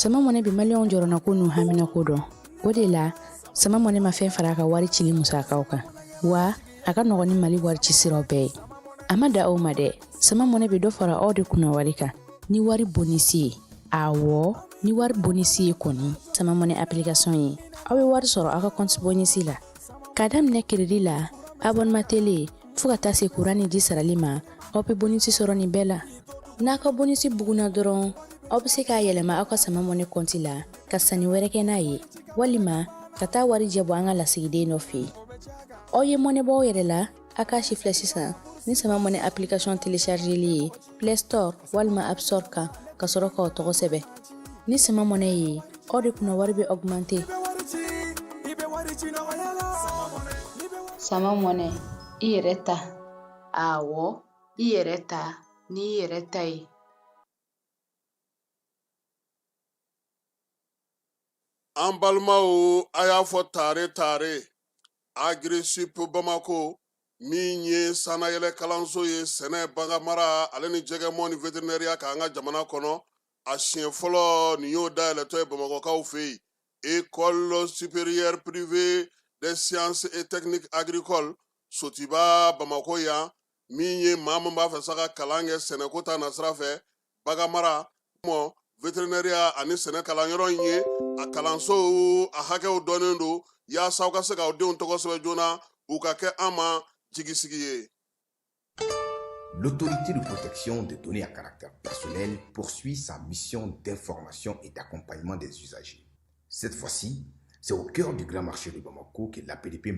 Sama mone bi million jorona ko nu hamina ko do odela sama mone ma fen fara ka wari cili musakaw kan wa aka no ni mali wari ci siro be amada o made sama mone bi do fara o de kuna wari ka ni wari bonisi awo ni wari bonisi koni sama mone application yi awe wari soro aka compte bonisi la kadam ne credit la abonnement télé fuka tase kurani di saralima opi bonisi soro ni bela naka bonisi buguna doron obse ka yelema aka sama mone konti la ka sani were ke na ye walima kata wari jebo anga la sigide no fi oye mone bo yere la aka shifle sisa ni sama mone application télécharger li Play Store walma App Store ka soro ko to sebe ni sama mone yi odi kuna wari be augmenter sama mone ireta awo ireta ni ireta yi an balimaw a y'a fɔ tare Agri-Sup Bamako min ye sanayɛlɛ kalanso ye sɛnɛ baganmara ale ni jɛgɛmɔ ni vétérinaire k'an ka jamana kɔnɔ a siɲɛ fɔlɔ nin y'o dayɛlɛtɔ ye Bamakɔkaw fɛ yen École supérieure privée des sciences et techniques agricoles Sotiba Bamako yan min ye maa min b'a fɛ sa ka kalan kɛ sɛnɛko ta nasira fɛ baganmara vétérinaire ani sɛnɛ kalanyɔrɔ in ye a kalanso a hakɛw dɔnnen don yaasa u ka se k'aw denw tɔgɔ sɛbɛn joona u ka kɛ an ma jigisigi ye. L'autorité de protection des données à caractère personnel poursuit sa mission d'information et d'accompagnement des usagers. Cette fois-ci, c'est au cœur du grand marché de Bamako que l'APDP